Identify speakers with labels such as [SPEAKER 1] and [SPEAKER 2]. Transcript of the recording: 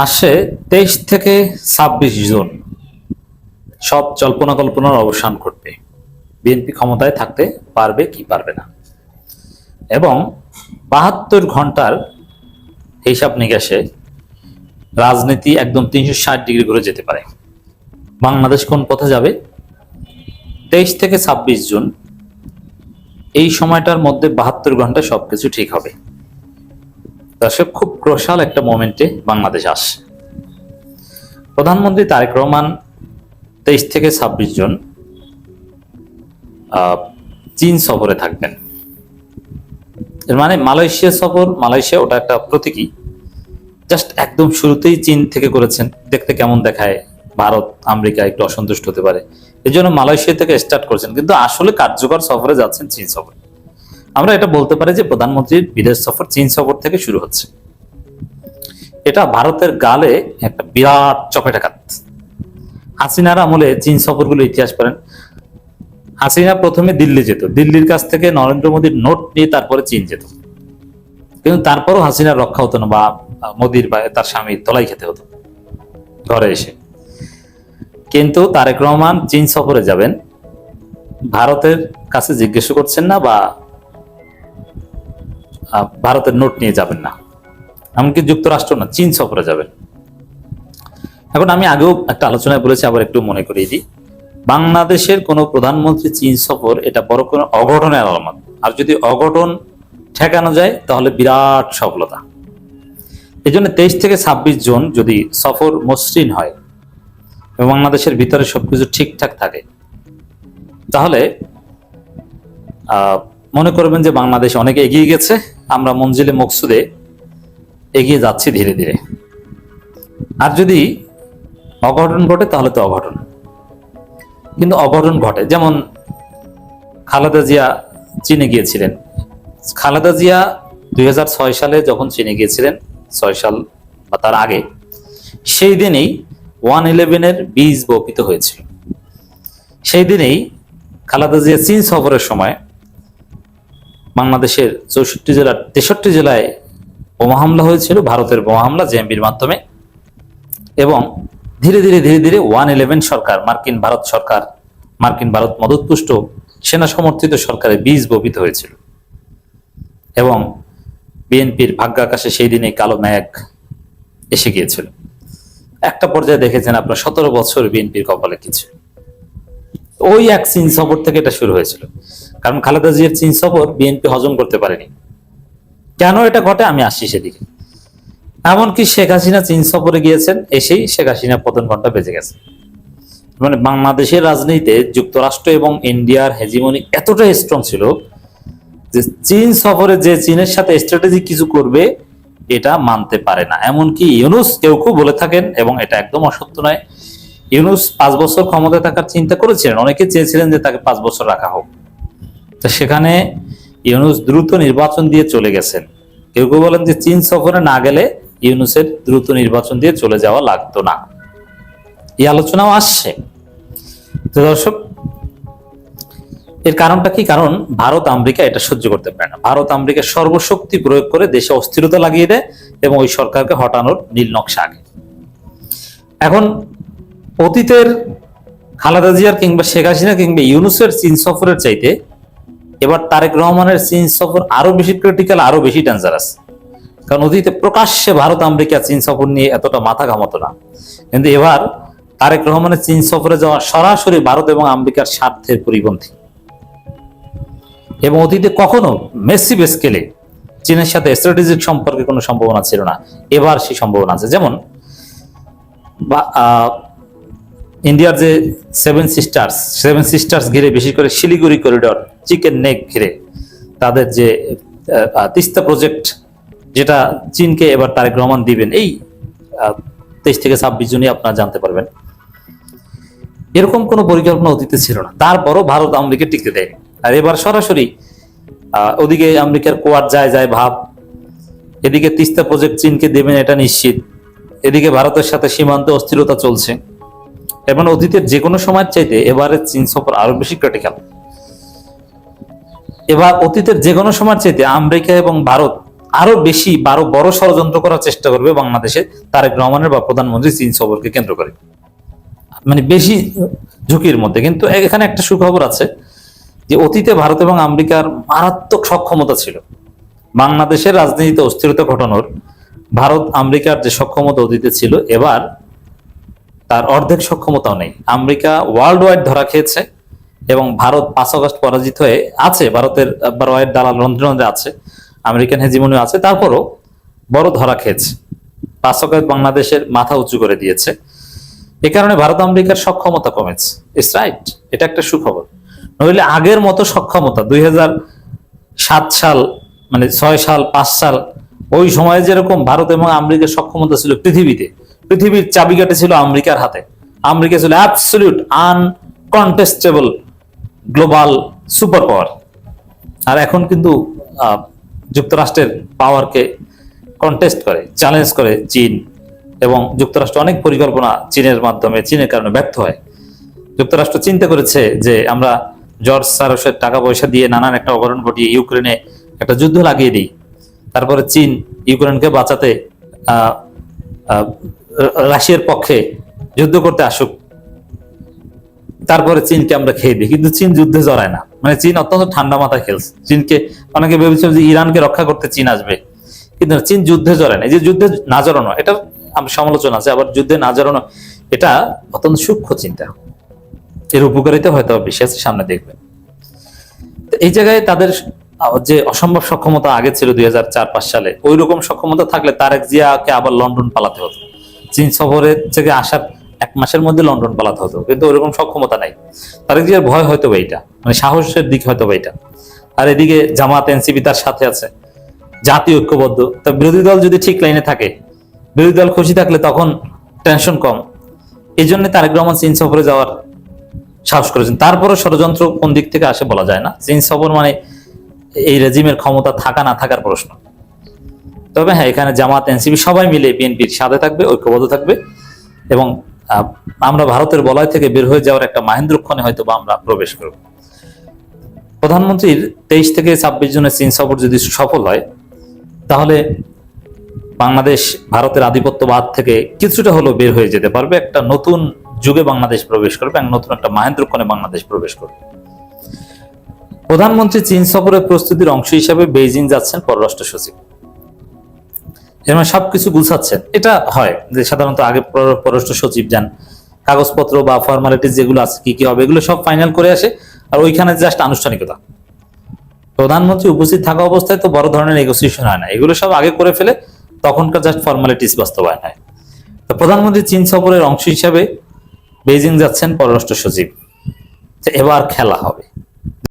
[SPEAKER 1] আসছে 23 থেকে 26 জুন সব জল্পনা কল্পনার অবসান ঘটবে। বিএনপি ক্ষমতায় থাকতে পারবে কি পারবে না, এবং 72 ঘন্টার হিসাব নিকাশে রাজনীতি একদম 360 ডিগ্রি ঘুরে যেতে পারে। বাংলাদেশ কোন পথে যাবে? 23 থেকে 26 জুন এই সময়টার মধ্যে 72 ঘন্টায় সবকিছু ঠিক হবে। দর্শক, খুব ক্রুশাল একটা মোমেন্টে বাংলাদেশ আসছে। প্রধানমন্ত্রী তারেক রহমান 23 থেকে 26 জুন চীন সফরে থাকবেন। এর মানে মালয়েশিয়া সফর, মালয়েশিয়া ওটা একটা প্রতীকী। জাস্ট একদম শুরুতেই চীন থেকে করেছেন, দেখতে কেমন দেখায়, ভারত আমেরিকা একটু অসন্তুষ্ট হতে পারে, এই জন্য মালয়েশিয়া থেকে স্টার্ট করছেন, কিন্তু আসলে কার্যকর সফরে যাচ্ছেন চীন সফর। আমরা এটা বলতে পারি যে প্রধানমন্ত্রীর বিদেশ সফর চীন সফর থেকে শুরু হচ্ছে। এটা ভারতের গালে একটা বিরাট চপেটাঘাত। হাসিনার আমলে চীন সফরগুলো ইতিহাস পড়েন। হাসিনা প্রথমে দিল্লি যেত, দিল্লির কাছ থেকে নরেন্দ্র মোদীর নোট নিয়ে তারপরে চীন যেত, কিন্তু তারপরও হাসিনার রক্ষা হতো না, বা মোদীর বা তার স্বামীর তলাই খেতে হতো ঘরে এসে। কিন্তু তারেক রহমান চীন সফরে যাবেন, ভারতের কাছে জিজ্ঞেস করছেন না, বা ভারতের নোট নিয়ে যাবেন না, এমনকি যুক্তরাষ্ট্র না, চীন সফরে যাবেন। এখন আমি আগেও একটা আলোচনায় বলেছি, আবার একটু মনে করিয়ে দিই, বাংলাদেশের কোনো প্রধানমন্ত্রী চীন সফর এটা বড় কোনো অঘটনের আলামত। আর যদি অঘটন ঠেকানো যায় তাহলে বিরাট সফলতা। এই জন্য 23 থেকে 26 জুন যদি সফর মসৃণ হয় এবং বাংলাদেশের ভিতরে সবকিছু ঠিকঠাক থাকে, তাহলে মনে করবেন যে বাংলাদেশ অনেক এগিয়ে গেছে, আমরা মঞ্জিলে মকসুদে এগিয়ে যাচ্ছি ধীরে ধীরে। আর যদি অঘটন ঘটে তাহলে তো অঘটন, কিন্তু অঘটন ঘটে। যেমন খালেদা জিয়া চীনে গিয়েছিলেন। খালেদা জিয়া 2006 সালে যখন চীনে গিয়েছিলেন, 6 সাল বা তার আগে, সেই দিনেই 111-এর বীজ বপিত হয়েছিল। সেই দিনেই খালেদা জিয়া চীন সফরের সময় বাংলাদেশের 64 জেলার 63 জেলায় বোমা হামলা হয়েছিল, ভারতের বোমা হামলা জেএমবির মাধ্যমে। এবং ধীরে ধীরে ধীরে ধীরে 111 সরকার, মার্কিন ভারত সরকার, মার্কিন ভারত মদতপুষ্ট সেনা সমর্থিত সরকারের বীজ বপিত হয়েছিল। এবং বিএনপির ভাগ্যাকাশে সেই দিনে কালো মেঘ এসে গিয়েছিল। একটা পর্যায়ে দেখেছেন আপনার 17 বছর বিএনপির কপালে কিছু। ওই এক চীন সফর থেকে এটা শুরু হয়েছিল। কারণ খালেদা জিয়ার চীন সফর বিএনপি হজম করতে পারেনি। কেন এটা ঘটে আমি আসছি সেদিকে। এমনকি শেখ হাসিনা চীন সফরে গিয়েছেন, এসেই শেখ হাসিনা পতন ঘন্টা বেজে গেছে। মানে বাংলাদেশের রাজনীতিতে যুক্তরাষ্ট্র এবং ইন্ডিয়ার হেজিমনি এতটাই স্ট্রং ছিল যে চীন সফরে যে চীনের সাথে স্ট্র্যাটেজি কিছু করবে এটা মানতে পারে না। এমনকি ইউনুস কেউ কেউ বলে থাকেন, এবং এটা একদম অসত্য নয়, ইউনুস 5 বছর ক্ষমতায় থাকার চিন্তা করেছিলেন। অনেকে চেয়েছিলেন যে তাকে 5 বছর রাখা হোক। তো সেখানে ইউনুস দ্রুত নির্বাচন দিয়ে চলে গেছেন। কেউ কেউ বলেন যে চীন সফরে না গেলে ইউনুসের দ্রুত নির্বাচন দিয়ে চলে যাওয়া লাগতো না। এই আলোচনাও আসছে। তো দর্শক, এর কারণটা কি? কারণ ভারত আমেরিকা এটা সহ্য করতে পারে না। ভারত আমেরিকা সর্বশক্তি প্রয়োগ করে দেশে অস্থিরতা লাগিয়ে দেয় এবং ওই সরকারকে হটানোর নীল নকশা আগে। এখন অতীতের খালেদা জিয়ার কিংবা শেখ হাসিনা কিংবা ইউনুসের চীন সফরের চাইতে এবার তারেক রহমানের চীন সফর আরো বেশি ক্রিটিক্যাল, আরো বেশি ডেঞ্জারাস। কারণ অতীতে প্রকাশ্যে ভারত আমেরিকা চীন সফর নিয়ে এতটা মাথা ঘামাতো না, কিন্তু এবার তারেক রহমানের চীন সফরে যাওয়া সরাসরি ভারত এবং আমেরিকার স্বার্থের পরিপন্থী। এবং অতীতে কখনো মেসিভ স্কেলে চীনের সাথে স্ট্র্যাটেজিক সম্পর্কে কোনো সম্ভাবনা ছিল না, এবার সেই সম্ভাবনা আছে। যেমন ইন্ডিয়ার যে সেভেন সিস্টার্স ঘিরে, বিশেষ করে শিলিগুড়ি করিডর, চিকেন নেক ঘিরে তাদের যে তিস্তা প্রজেক্ট, যেটা চীনকে এবার তারেক রহমান দিবেন এই 23 থেকে 26 জনই আপনারা জানতে পারবেন। এরকম কোনো পরিকল্পনা অতীতে ছিল না, তারপরও ভারত আমেরিকা টিকতে দেয়নি। আর এবার সরাসরি ওদিকে আমেরিকার কোয়াড যায় ভাব, এদিকে তিস্তা প্রজেক্ট চীনকে দেবেন এটা নিশ্চিত, এদিকে ভারতের সাথে সীমান্তে অস্থিরতা চলছে। এবং অতীতের যে কোনো সময়ের চাইতে এবারের চীন সফর আরো বেশি ক্রিটিক্যাল। এবার অতীতের যে কোনো সময়ের চাইতে আমেরিকা এবং ভারত আরো বেশি বড় ষড়যন্ত্র করার চেষ্টা করবে বাংলাদেশে তারেক রহমানের বা প্রধানমন্ত্রী চীন সফরকে কেন্দ্র করে, মানে বেশি ঝুঁকির মধ্যে। কিন্তু এখানে একটা সুখবর আছে যে অতীতে ভারত এবং আমেরিকার মারাত্মক সক্ষমতা ছিল বাংলাদেশের রাজনীতিতে অস্থিরতা ঘটানোর। ভারত আমেরিকার যে সক্ষমতা অতীতে ছিল, এবার তার অর্ধেক সক্ষমতাও নেই। আমেরিকা ওয়ার্ল্ড ওয়াইড ধরা খেয়েছে এবং ভারত 5 আগস্ট পরাজিত হয়ে আছে। ভারতের ওয়াইড দালাল রন্ধ্রে আছে, আমেরিকান হেজিমনি আছে, তারপরও বড় ধরা খেয়েছে। 5 আগস্ট বাংলাদেশের মাথা উঁচু করে দিয়েছে। এ কারণে ভারত আমেরিকার সক্ষমতা কমেছে। ইটস রাইট, এটা একটা সুখবর। নইলে আগের মতো সক্ষমতা 2007 সাল, মানে 6 সাল 5 সাল ওই সময়ে যেরকম ভারত এবং আমেরিকার সক্ষমতা ছিল পৃথিবীর চাবিকাঠি ছিল আমেরিকার হাতে। আমেরিকা ছিল অ্যাবসলিউট আনকনটেস্টেবল গ্লোবাল সুপার পাওয়ার। আর এখন কিন্তু যুক্তরাষ্ট্রের পাওয়ারকে কন্টেস্ট করে, চ্যালেঞ্জ করে চীন, এবং যুক্তরাষ্ট্র অনেক পরিকল্পনা চীনের মাধ্যমে, চীনের কারণে ব্যর্থ হয়। যুক্তরাষ্ট্র চিন্তা করেছে যে আমরা জর্জ সরোসের টাকা পয়সা দিয়ে নানান একটা অবরণ ঘটিয়ে ইউক্রেনে একটা যুদ্ধ লাগিয়ে দিই, তারপরে চীন ইউক্রেনকে বাঁচাতে রাশিয়ার পক্ষে যুদ্ধ করতে আসুক, তারপরে চীনকে আমরা খেয়ে দিই। কিন্তু চীন যুদ্ধে জড়ায় না, মানে চীন অত্যন্ত ঠান্ডা মাথায় খেলছে। চীনকে অনেকে ভেবেছিল যে ইরানকে রক্ষা করতে চীন আসবে, কিন্তু চীন যুদ্ধে জড়ায় না। এই যে যুদ্ধে না জড়ানো, এটা আমি সমালোচনা আছে, আবার যুদ্ধে না জড়ানো এটা অত্যন্ত সূক্ষ্ম চিন্তা। এর উপকারিতা হয়তো বেশি আছে, সামনে দেখবেন। এই জায়গায় তাদের যে অসম্ভব সক্ষমতা আগে ছিল 2004-5 সালে, ওই রকম সক্ষমতা থাকলে তারেক জিয়াকে আবার লন্ডন পালাতে হতো। চীন সফরে থেকে আসার 1 মাসের মধ্যে লন্ডন পালাতে হতো, কিন্তু ওইরকম সক্ষমতা নাই। তারেক জিয়ার ভয় হয়তো এইটা, মানে সাহসের দিক হয়তো এইটা। আর এদিকে জামাত এনসিপি তার সাথে আছে, জাতীয় ঐক্যবদ্ধ। তা বিরোধী দল যদি ঠিক লাইনে থাকে, বিরোধী দল খুশি থাকলে তখন টেনশন কম। এই জন্য তারেক রহমান চীন সফরে যাওয়ার সাহস করেছেন। তারপরে ষড়যন্ত্র কোন দিক থেকে আসে বলা যায় না। চীন সফর মানে এই রেজিমের ক্ষমতা থাকা না থাকার প্রশ্ন। তবে হ্যাঁ, এখানে জামাত এনসিপি সবাই মিলে বিএনপির সাথে থাকবে, ঐক্যবদ্ধ থাকবে, এবং আমরা ভারতের বলয় থেকে বের হয়ে যাওয়ার একটা মাহেন্দ্রক্ষণে হয়তো বা আমরা প্রবেশ করব। প্রধানমন্ত্রীর 23 থেকে 26 জনের চীন সফর যদি সফল হয়, তাহলে বাংলাদেশ ভারতের আধিপত্যবাদ থেকে কিছুটা হলেও বের হয়ে যেতে পারবে। একটা নতুন যুগে বাংলাদেশ প্রবেশ করবে এবং নতুন একটা মাহেন্দ্রক্ষণে বাংলাদেশ প্রবেশ করবে। প্রধানমন্ত্রী চীন সফরের প্রস্তুতির অংশ হিসাবে বেইজিং যাচ্ছেন পররাষ্ট্র সচিব। এর মানে সবকিছু গুছাচ্ছেন। এটা হয় যে সাধারণত আগে পররাষ্ট্র সচিব যান, কাগজপত্র বা ফর্মালিটিস যেগুলো আছে কি কি হবে এগুলো সব ফাইনাল করে আসে, আর ওইখানে জাস্ট আনুষ্ঠানিকতা। প্রধানমন্ত্রী উপস্থিত থাকা অবস্থায় তো বড় ধরনের নেগোসিয়েশন হয় না, এগুলো সব আগে করে ফেলে তখনকার জাস্ট ফর্মালিটিস বাস্তবায়ন হয়। তো প্রধানমন্ত্রী চীন সফরের অংশ হিসাবে বেইজিং যাচ্ছেন পররাষ্ট্র সচিব। এবার খেলা হবে।